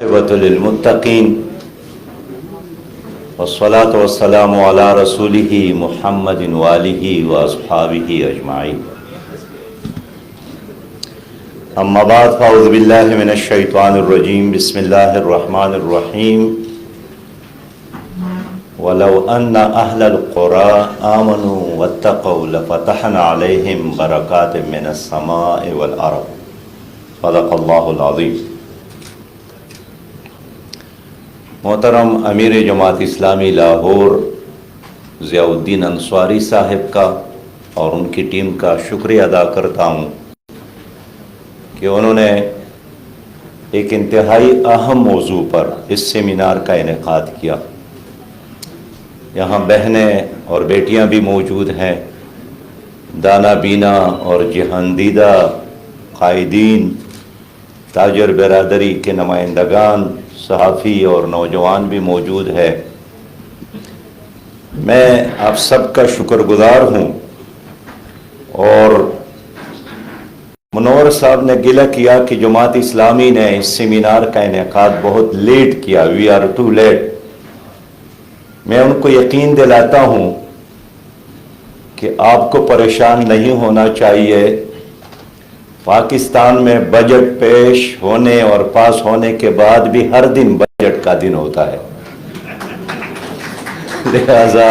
للمتقین والصلاة والسلام علی رسولہ محمد وآلہ واصحابہ اجمعین اما بعد فاعوذ باللہ من الشیطان الرجیم بسم اللہ الرحمن الرحیم ولو ان اہل القرى آمنوا واتقوا لفتحنا علیہم برکات من السماء والارض صدق اللہ العظیم۔ محترم امیر جماعت اسلامی لاہور ضیاء الدین انصاری صاحب کا اور ان کی ٹیم کا شکریہ ادا کرتا ہوں کہ انہوں نے ایک انتہائی اہم موضوع پر اس سیمینار کا انعقاد کیا۔ یہاں بہنیں اور بیٹیاں بھی موجود ہیں، دانا بینا اور جہاندیدہ قائدین، تاجر برادری کے نمائندگان، صحافی اور نوجوان بھی موجود ہے۔ میں آپ سب کا شکر گزار ہوں، اور منور صاحب نے گلہ کیا کہ جماعت اسلامی نے اس سیمینار کا انعقاد بہت لیٹ کیا، وی آر ٹو لیٹ۔ میں ان کو یقین دلاتا ہوں کہ آپ کو پریشان نہیں ہونا چاہیے۔ پاکستان میں بجٹ پیش ہونے اور پاس ہونے کے بعد بھی ہر دن بجٹ کا دن ہوتا ہے، لہذا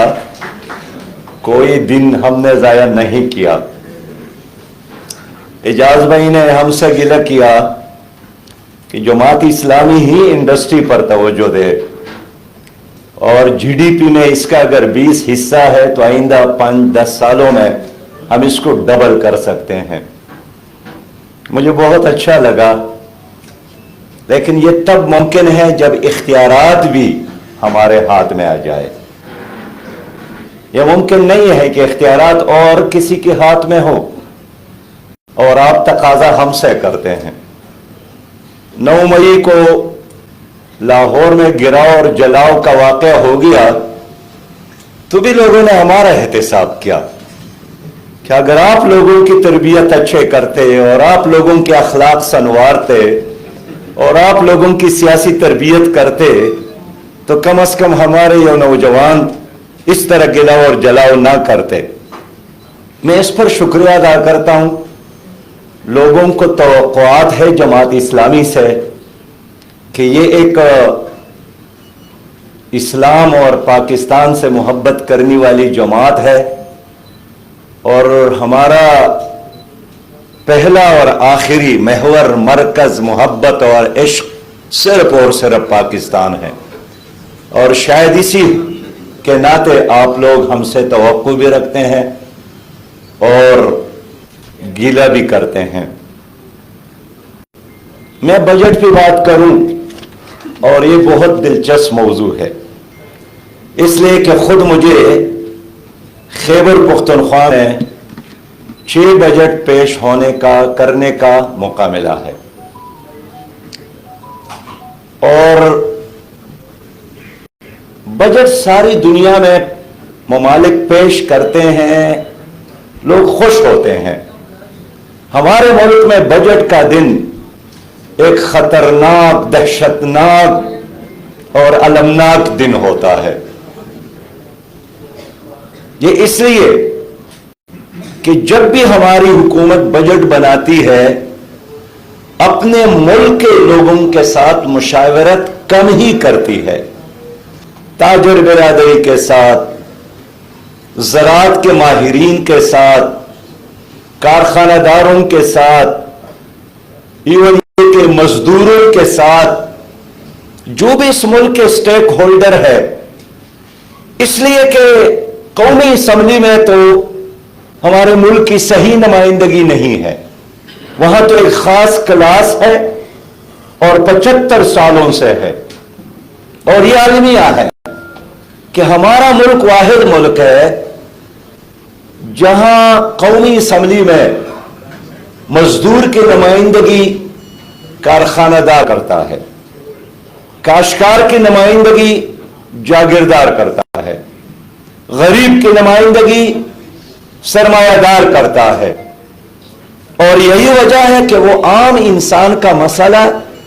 کوئی دن ہم نے ضائع نہیں کیا۔ اعجاز بھائی نے ہم سے گلہ کیا کہ جماعت اسلامی ہی انڈسٹری پر توجہ دے، اور جی ڈی پی میں اس کا اگر 20 حصہ ہے تو آئندہ 5-10 سالوں میں ہم اس کو ڈبل کر سکتے ہیں۔ مجھے بہت اچھا لگا، لیکن یہ تب ممکن ہے جب اختیارات بھی ہمارے ہاتھ میں آ جائے۔ یہ ممکن نہیں ہے کہ اختیارات اور کسی کے ہاتھ میں ہو اور آپ تقاضا ہم سے کرتے ہیں۔ 9 مئی کو لاہور میں گراؤ اور جلاؤ کا واقعہ ہو گیا تو بھی لوگوں نے ہمارا احتساب کیا کہ اگر آپ لوگوں کی تربیت اچھے کرتے اور آپ لوگوں کے اخلاق سنوارتے اور آپ لوگوں کی سیاسی تربیت کرتے تو کم از کم ہمارے یہ نوجوان اس طرح گلاؤ اور جلاؤ نہ کرتے۔ میں اس پر شکریہ ادا کرتا ہوں۔ لوگوں کو توقعات ہے جماعت اسلامی سے کہ یہ ایک اسلام اور پاکستان سے محبت کرنے والی جماعت ہے، اور ہمارا پہلا اور آخری محور، مرکز، محبت اور عشق صرف اور صرف پاکستان ہے، اور شاید اسی کے ناطے آپ لوگ ہم سے توقع بھی رکھتے ہیں اور گیلہ بھی کرتے ہیں۔ میں بجٹ کی بات کروں، اور یہ بہت دلچسپ موضوع ہے، اس لیے کہ خود مجھے خیبر پختونخوا میں 6 بجٹ پیش کرنے کا موقع ملا ہے، اور بجٹ ساری دنیا میں ممالک پیش کرتے ہیں، لوگ خوش ہوتے ہیں۔ ہمارے ملک میں بجٹ کا دن ایک خطرناک، دہشتناک اور المناک دن ہوتا ہے۔ یہ اس لیے کہ جب بھی ہماری حکومت بجٹ بناتی ہے، اپنے ملک کے لوگوں کے ساتھ مشاورت کم ہی کرتی ہے، تاجر برادری کے ساتھ، زراعت کے ماہرین کے ساتھ، کارخانہ داروں کے ساتھ، ایون کے مزدوروں کے ساتھ، جو بھی اس ملک کے سٹیک ہولڈر ہے۔ اس لیے کہ قومی اسمبلی میں تو ہمارے ملک کی صحیح نمائندگی نہیں ہے، وہاں تو ایک خاص کلاس ہے اور 75 سالوں سے ہے، اور یہ المیہ ہے کہ ہمارا ملک واحد ملک ہے جہاں قومی اسمبلی میں مزدور کی نمائندگی کارخانہ دار کرتا ہے، کاشتکار کی نمائندگی جاگیردار کرتا ہے، غریب کی نمائندگی سرمایہ دار کرتا ہے، اور یہی وجہ ہے کہ وہ عام انسان کا مسئلہ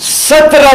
17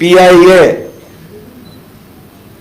PIA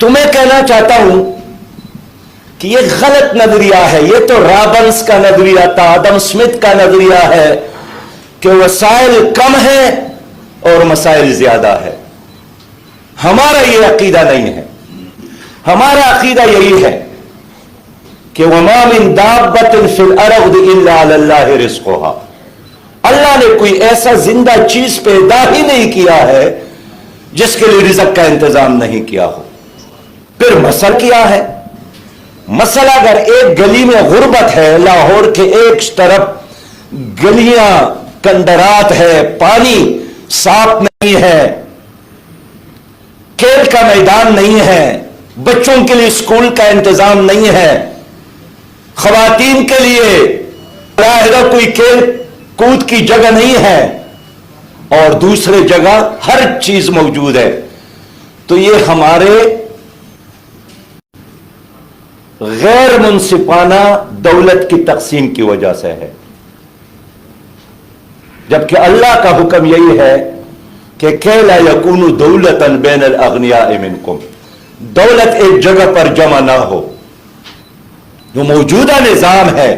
تو میں کہنا چاہتا ہوں کہ یہ غلط نظریہ ہے. یہ تو رابنس کا نظریہ تھا, آدم اسمتھ کا نظریہ ہے کہ وسائل کم ہیں اور مسائل زیادہ ہے. ہمارا یہ عقیدہ نہیں ہے. ہمارا عقیدہ یہی ہے کہ وَمَا مِن دَابَّةٍ فِي الْأَرْضِ إِلَّا عَلَى اللَّهِ رِزْقُهَا. اللہ نے کوئی ایسا زندہ چیز پیدا ہی نہیں کیا ہے جس کے لیے رزق کا انتظام نہیں کیا ہو. پھر مسئلہ کیا ہے؟ مسئلہ اگر ایک گلی میں غربت ہے, لاہور کے ایک طرف گلیاں کندرات ہے, پانی صاف نہیں ہے, کھیل کا میدان نہیں ہے, بچوں کے لیے اسکول کا انتظام نہیں ہے, خواتین کے لیے علیحدہ کوئی کھیل کود کی جگہ نہیں ہے, اور دوسرے جگہ ہر چیز موجود ہے, تو یہ ہمارے غیر منصفانہ دولت کی تقسیم کی وجہ سے ہے. جبکہ اللہ کا حکم یہی ہے کہ کہ لا یکون دولتا بین الاغنیاء منکم, دولت ایک جگہ پر جمع نہ ہو. جو موجودہ نظام ہے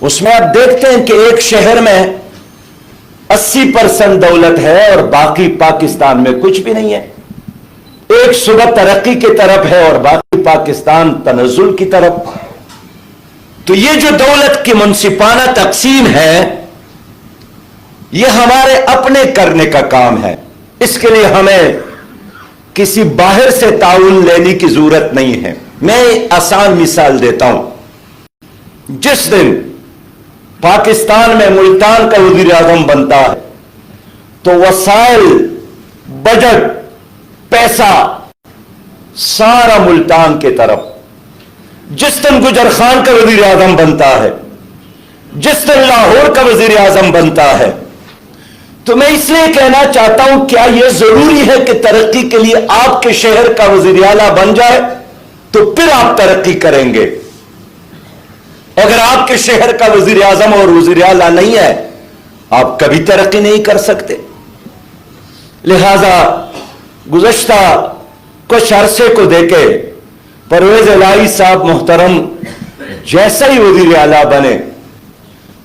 اس میں آپ دیکھتے ہیں کہ ایک شہر میں 80% دولت ہے اور باقی پاکستان میں کچھ بھی نہیں ہے. ایک صوبہ ترقی کی طرف ہے اور باقی پاکستان تنزل کی طرف. تو یہ جو دولت کی منصفانہ تقسیم ہے یہ ہمارے اپنے کرنے کا کام ہے. اس کے لیے ہمیں کسی باہر سے تعاون لینے کی ضرورت نہیں ہے. میں آسان مثال دیتا ہوں. جس دن پاکستان میں ملتان کا وزیر اعظم بنتا ہے تو وسائل, بجٹ, پیسہ سارا ملتان کے طرف. جس دن گجر خان کا وزیر اعظم بنتا ہے, جس دن لاہور کا وزیر اعظم بنتا ہے, تو میں اس لیے کہنا چاہتا ہوں کیا یہ ضروری ہے کہ ترقی کے لیے آپ کے شہر کا وزیر اعلیٰ بن جائے تو پھر آپ ترقی کریں گے؟ اگر آپ کے شہر کا وزیر اعظم اور وزیر اعلیٰ نہیں ہے آپ کبھی ترقی نہیں کر سکتے. لہذا گزشتہ کچھ عرصے کو دیکھے پرویز الہی صاحب محترم جیسا ہی وزیر اعلیٰ بنے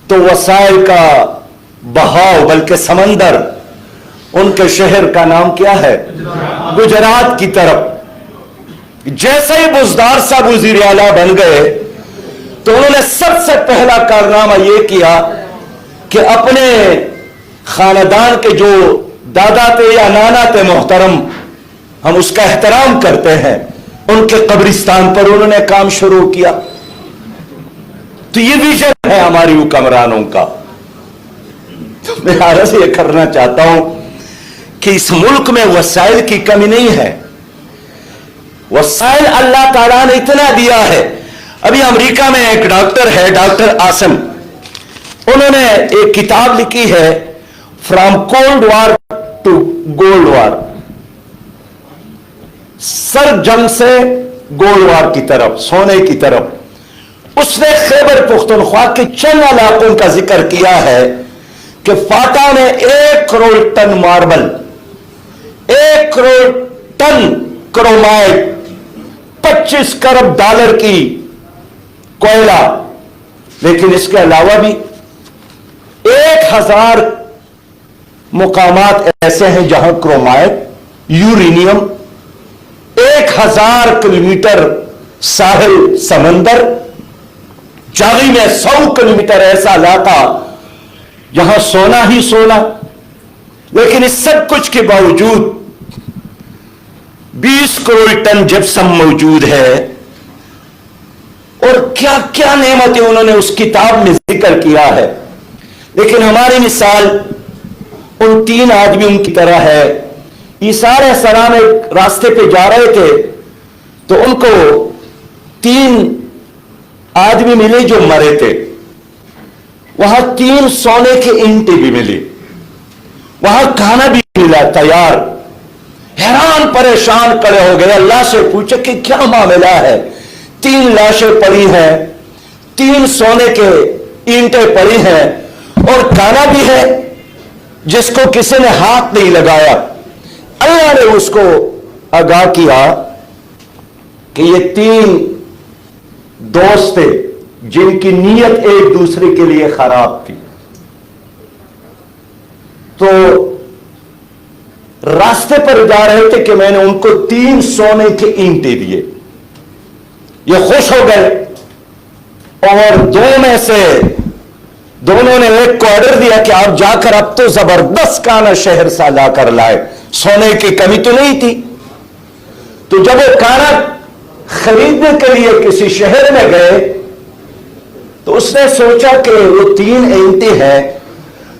تو وسائل کا بہاؤ بلکہ سمندر ان کے شہر کا نام کیا ہے گجرات کی طرف. جیسا ہی بزدار صاحب وزیر اعلیٰ بن گئے تو انہوں نے سب سے پہلا کارنامہ یہ کیا کہ اپنے خاندان کے جو دادا تھے یا نانا تھے محترم, ہم اس کا احترام کرتے ہیں, ان کے قبرستان پر انہوں نے کام شروع کیا. تو یہ ویژن ہے ہماری حکمرانوں کا. تو میں عرض یہ کرنا چاہتا ہوں کہ اس ملک میں وسائل کی کمی نہیں ہے. وسائل اللہ تعالیٰ نے اتنا دیا ہے. ابھی امریکہ میں ایک ڈاکٹر ہے, ڈاکٹر آسم, انہوں نے ایک کتاب لکھی ہے from cold war to gold war, سرد جنگ سے گولڈ وار کی طرف, سونے کی طرف. اس نے خیبر پختونخوا کے چند علاقوں کا ذکر کیا ہے کہ فاتح نے 1 crore ton marble, 1 crore ton chromite, 25 crore dollar کی کوئلہ, لیکن اس کے علاوہ بھی 1000 مقامات ایسے ہیں جہاں کرومائٹ, یورینیم, 1000 کلومیٹر ساحل سمندر, جاغی میں 100 کلومیٹر ایسا علاقہ جہاں سونا ہی سونا. لیکن اس سب کچھ کے باوجود 20 کروڑ ٹن جپسم موجود ہے. اور کیا کیا نعمتیں انہوں نے اس کتاب میں ذکر کیا ہے. لیکن ہماری مثال ان 3 آدمیوں کی طرح ہے. عیسیٰ علیہ السلام ایک راستے پہ جا رہے تھے تو ان کو 3 آدمی ملے جو مرے تھے. وہاں 3 سونے کے اینٹیں بھی ملی, وہاں کھانا بھی ملا تیار. حیران پریشان کھڑے ہو گئے, اللہ سے پوچھے کہ کیا معاملہ ہے. 3 لاشیں پڑی ہیں, 3 سونے کے اینٹیں پڑی ہیں اور کھانا بھی ہے جس کو کسی نے ہاتھ نہیں لگایا. اللہ نے اس کو آگاہ کیا کہ یہ تین دوست تھے جن کی نیت ایک دوسرے کے لیے خراب تھی، تو راستے پر جا رہے تھے کہ میں نے ان کو 3 سونے کے اینٹیں دیے، یہ خوش ہو گئے، اور دو میں سے دونوں نے ایک کو آرڈر دیا کہ آپ جا کر اب تو زبردست کانا شہر سے لا کر لائے، سونے کی کمی تو نہیں تھی۔ تو جب وہ کانا خریدنے کے لیے کسی شہر میں گئے تو اس نے سوچا کہ وہ 3 اینٹیں ہیں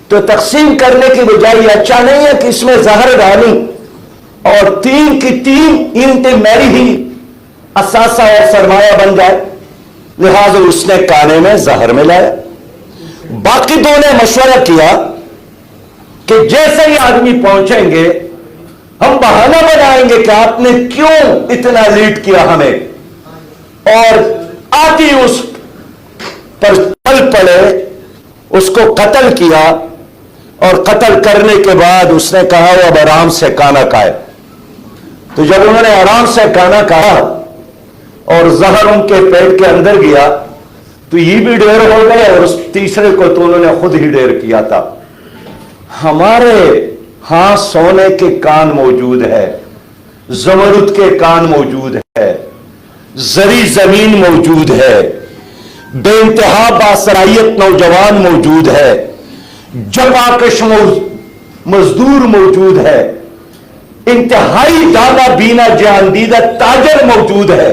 تو تقسیم کرنے کی بجائے یہ اچھا نہیں ہے کہ اس میں زہر ڈالوں اور 3 کی 3 اینٹیں میری ہی اثاثہ اور سرمایہ بن جائے، لہذا اس نے کانے میں زہر ملایا۔ باقی دو نے مشورہ کیا کہ جیسے ہی آدمی پہنچیں گے ہم بہانہ بنائیں گے کہ آپ نے کیوں اتنا لیٹ کیا ہمیں، اور آتی اس پر چل پڑے، اس کو قتل کیا، اور قتل کرنے کے بعد اس نے کہا وہ اب آرام سے کھانا کھائے۔ تو جب انہوں نے آرام سے کھانا کھایا اور زہر ان کے پیٹ کے اندر گیا تو یہ بھی ڈھیر ہو گئے، اور اس تیسرے کو تو انہوں نے خود ہی ڈھیر کیا تھا۔ ہمارے ہاں سونے کے کان موجود ہے، زمرد کے کان موجود ہے، زرعی زمین موجود ہے، بے انتہا باصلاحیت نوجوان موجود ہے، جباکش مزدور موجود ہے، انتہائی دانا بینا جان دیدہ تاجر موجود ہے،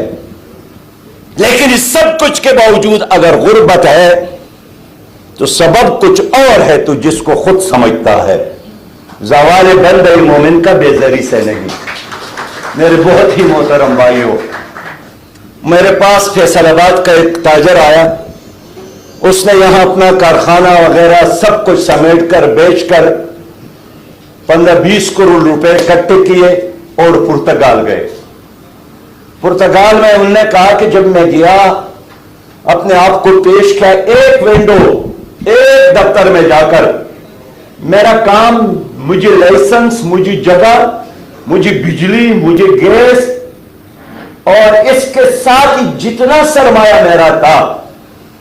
لیکن اس سب کچھ کے باوجود اگر غربت ہے تو سبب کچھ اور ہے تو جس کو خود سمجھتا ہے۔ زوال بندہ مومن کا بے زری سے نہیں۔ میرے بہت ہی محترم بھائیوں، میرے پاس فیصل آباد کا ایک تاجر آیا، اس نے یہاں اپنا کارخانہ وغیرہ سب کچھ سمیٹ کر بیچ کر 15-20 کروڑ روپے اکٹھے کیے اور پرتگال گئے۔ پرتگال میں انہوں نے کہا کہ جب میں گیا اپنے آپ کو پیش کیا، ایک ونڈو ایک دفتر میں جا کر میرا کام، مجھے لائسنس، مجھے جگہ، مجھے بجلی، مجھے گیس، اور اس کے ساتھ ہی جتنا سرمایہ میرا تھا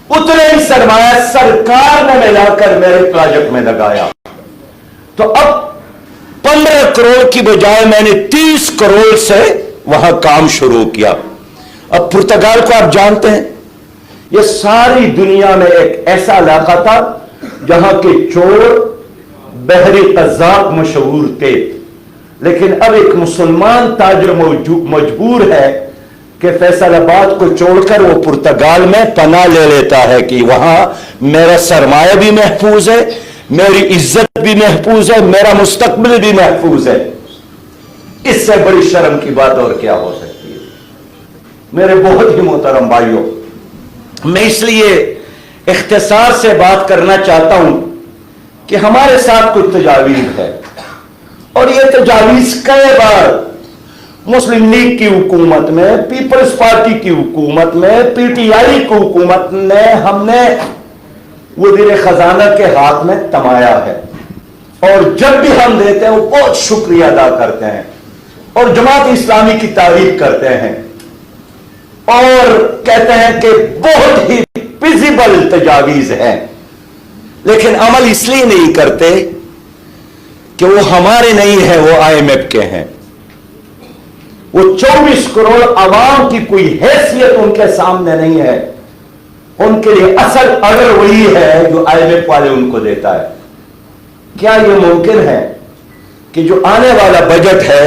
اتنے ہی سرمایہ سرکار نے ملا کر میرے پروجیکٹ میں لگایا۔ تو اب 15 کروڑ کی بجائے میں نے 30 کروڑ سے وہاں کام شروع کیا۔ اب پرتگال کو آپ جانتے ہیں، یہ ساری دنیا میں ایک ایسا علاقہ تھا جہاں کے چور بحری قذاق مشہور تھے، لیکن اب ایک مسلمان تاجر مجبور ہے کہ فیصل آباد کو چھوڑ کر وہ پرتگال میں پناہ لے لیتا ہے کہ وہاں میرا سرمایہ بھی محفوظ ہے، میری عزت بھی محفوظ ہے، میرا مستقبل بھی محفوظ ہے۔ اس سے بڑی شرم کی بات اور کیا ہو سکتی ہے؟ میرے بہت ہی محترم بھائیوں، میں اس لیے اختصار سے بات کرنا چاہتا ہوں کہ ہمارے ساتھ کچھ تجاویز ہے، اور یہ تجاویز کئی بار مسلم لیگ کی حکومت میں، پیپلز پارٹی کی حکومت میں، پی ٹی آئی کی حکومت میں ہم نے وزیر خزانہ کے ہاتھ میں تمایا ہے، اور جب بھی ہم دیتے ہیں وہ بہت شکریہ ادا کرتے ہیں اور جماعت اسلامی کی تعریف کرتے ہیں اور کہتے ہیں کہ بہت ہی فیزیبل تجاویز ہیں، لیکن عمل اس لیے نہیں کرتے کہ وہ ہمارے نہیں ہیں، وہ آئی ایم ایف کے ہیں۔ وہ 24 کروڑ عوام کی کوئی حیثیت ان کے سامنے نہیں ہے، ان کے لیے اصل اگر وہی ہے جو آئی ایم ایف والے ان کو دیتا ہے۔ کیا یہ ممکن ہے کہ جو آنے والا بجٹ ہے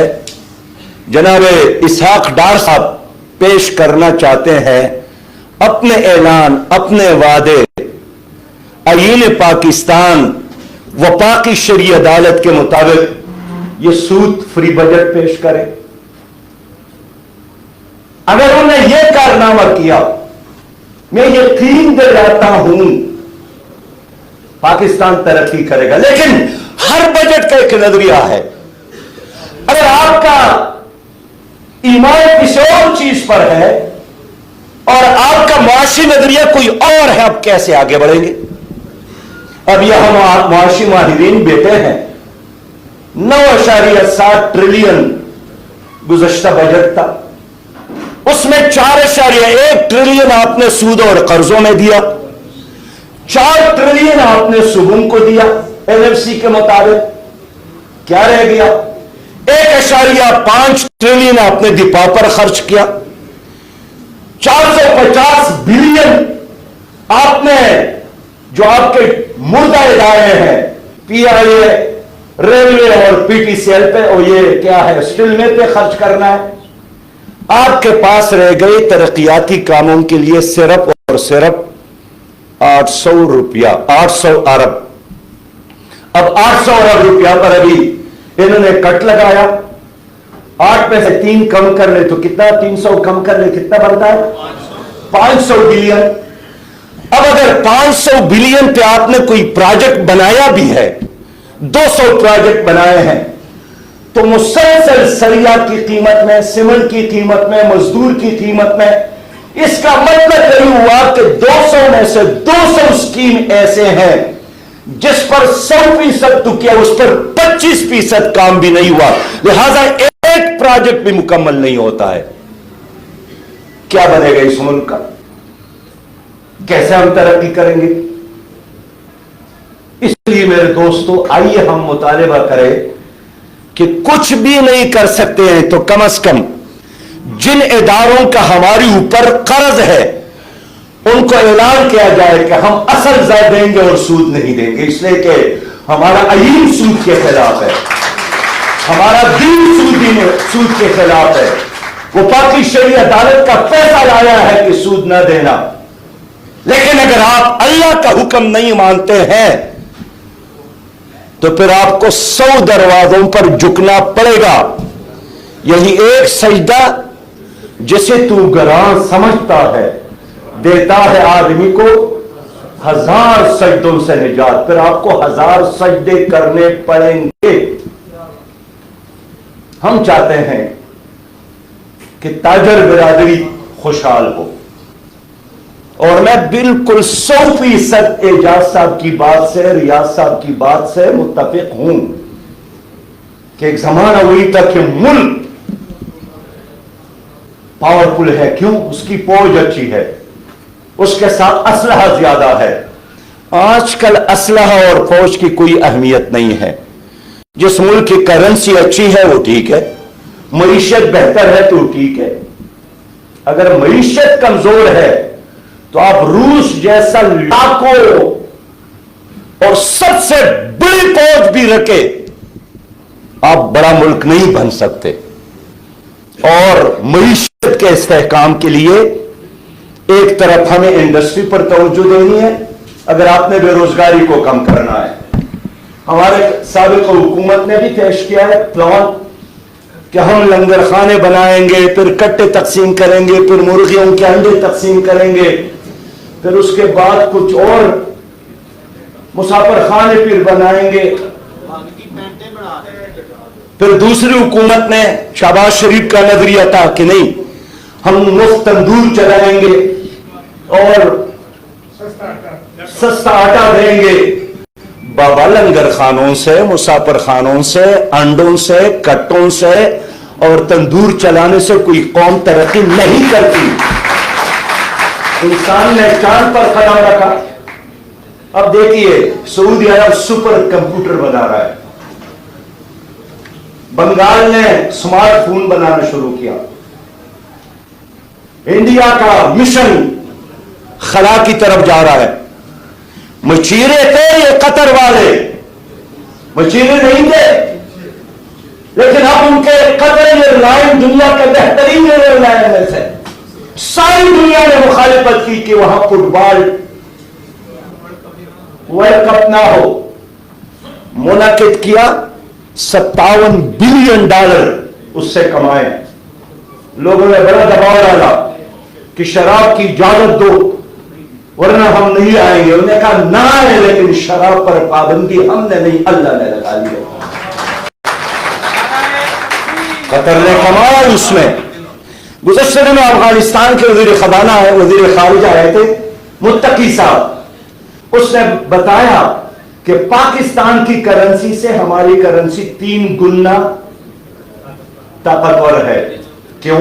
جناب اسحاق ڈار صاحب پیش کرنا چاہتے ہیں، اپنے اعلان، اپنے وعدے، آئین پاکستان، وفاقی شرعی عدالت کے مطابق یہ سود فری بجٹ پیش کرے؟ اگر انہوں نے یہ کارنامہ کیا، میں یقین دلاتا ہوں پاکستان ترقی کرے گا۔ لیکن ہر بجٹ کا ایک نظریہ ہے، اگر آپ کا ایمان کسی اور چیز پر ہے اور آپ کا معاشی نظریہ کوئی اور ہے، اب کیسے آگے بڑھیں گے؟ اب یہاں معاشی ماہرین بیٹھے ہیں، 9.7 ٹریلین گزشتہ بجٹ تھا، اس میں 4.1 ٹریلین آپ نے سود اور قرضوں میں دیا، 4 ٹریلین آپ نے صوبوں کو دیا LFC کے مطابق، کیا رہ گیا؟ 1.5 ٹریلین آپ نے دفاع پر خرچ کیا، 450 بلین آپ نے جو آپ کے مردہ ادارے ہیں PIA، ریلوے اور PTCL پہ، اور یہ کیا ہے اسٹل میں پہ خرچ کرنا ہے۔ آپ کے پاس رہ گئے ترقیاتی کاموں کے لیے صرف اور صرف 800 روپیہ، 800 ارب۔ اب 800 ارب روپیہ پر ابھی انہوں نے کٹ لگایا، 8 میں سے 3 کم کر لے تو کتنا، 300 کم کر لے کتنا بنتا ہے؟ 500 بلین۔ اب اگر 500 بلین پہ آپ نے کوئی پروجیکٹ بنایا بھی ہے، 200 پروجیکٹ بنائے ہیں، تو مسلسل سریا کی قیمت میں، سیمنٹ کی قیمت میں، مزدور کی قیمت میں، اس کا مطلب یہ ہوا کہ 200 میں سے 200 اسکیم ایسے ہیں جس پر 100% تو کیا، اس پر 25% کام بھی نہیں ہوا، لہذا ایک پروجیکٹ بھی مکمل نہیں ہوتا ہے۔ کیا بنے گا اس ملک کا؟ کیسے ہم ترقی کریں گے؟ اس لیے میرے دوستو، آئیے ہم مطالبہ کریں کہ کچھ بھی نہیں کر سکتے ہیں تو کم از کم جن اداروں کا ہمارے اوپر قرض ہے ان کو اعلان کیا جائے کہ ہم اصل زیادہ دیں گے اور سود نہیں دیں گے، اس لیے کہ ہمارا علم سود کے خلاف ہے، ہمارا دین سود کے خلاف ہے۔ وہ پاکی شرعی عدالت کا فیصلہ لایا ہے کہ سود نہ دینا، لیکن اگر آپ اللہ کا حکم نہیں مانتے ہیں تو پھر آپ کو 100 دروازوں پر جھکنا پڑے گا۔ یہی ایک سجدہ جسے تو گراں سمجھتا ہے دیتا ہے آدمی کو 1000 سجدوں سے نجات، پھر آپ کو 1000 سجدے کرنے پڑیں گے۔ ہم چاہتے ہیں کہ تاجر برادری خوشحال ہو، اور میں بالکل 100% اعجاز صاحب کی بات سے، ریاض صاحب کی بات سے متفق ہوں کہ ایک زمانہ وہی تھا کہ ملک پاورفل ہے، کیوں؟ اس کی فوج اچھی ہے، اس کے ساتھ اسلحہ زیادہ ہے۔ آج کل اسلحہ اور فوج کی کوئی اہمیت نہیں ہے، جس ملک کی کرنسی اچھی ہے وہ ٹھیک ہے، معیشت بہتر ہے تو ٹھیک ہے۔ اگر معیشت کمزور ہے تو آپ روس جیسا لاکھوں اور سب سے بڑی فوج بھی رکھے، آپ بڑا ملک نہیں بن سکتے۔ اور معیشت کے استحکام کے لیے ایک طرف ہمیں انڈسٹری پر توجہ دینی ہے، اگر آپ نے بے روزگاری کو کم کرنا ہے۔ ہمارے سابق حکومت نے بھی پیش کیا ہے پلان کہ ہم لنگر خانے بنائیں گے، پھر کٹے تقسیم کریں گے، پھر مرغیوں کے انڈے تقسیم کریں گے، پھر اس کے بعد کچھ اور مسافر خانے پھر بنائیں گے۔ پھر دوسری حکومت نے شہباز شریف کا نظریہ تھا کہ نہیں، ہم مفت تندور چلائیں گے اور سستا آٹا دیں گے۔ بابا لنگر خانوں سے، مسافر خانوں سے، انڈوں سے، کٹوں سے اور تندور چلانے سے کوئی قوم ترقی نہیں کرتی۔ انسان نے چاند پر قدم رکھا، اب دیکھیے سعودی عرب سپر کمپیوٹر بنا رہا ہے، بنگال نے سمارٹ فون بنانا شروع کیا، انڈیا کا مشن خلا کی طرف جا رہا ہے۔ مچیرے تھے یہ قطر والے، مچیرے نہیں تھے، لیکن اب ان کے قطر ایئر لائن دنیا کے بہترین ایئر لائن میں سے، ساری دنیا نے مخالفت کی کہ وہاں فٹ بال ورلڈ کپ نہ ہو، منعقد کیا، $57 بلین اس سے کمائے۔ لوگوں نے بڑا دباؤ ڈالا کہ شراب کی اجازت دو ورنہ ہم نہیں آئیں گے، انہوں نے کہا نہ آئے، لیکن شراب پر پابندی ہم نے نہیں، اللہ نے لگا لی۔ قطر نے کمایا اس میں۔ گزشتہ دنوں افغانستان کے وزیر خزانہ ہے، وزیر خارجہ آئے تھے متقی صاحب، اس نے بتایا کہ پاکستان کی کرنسی سے ہماری کرنسی 3 گنا طاقتور ہے۔ کیوں؟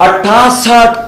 68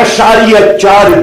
1.4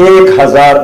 1000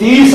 30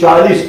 40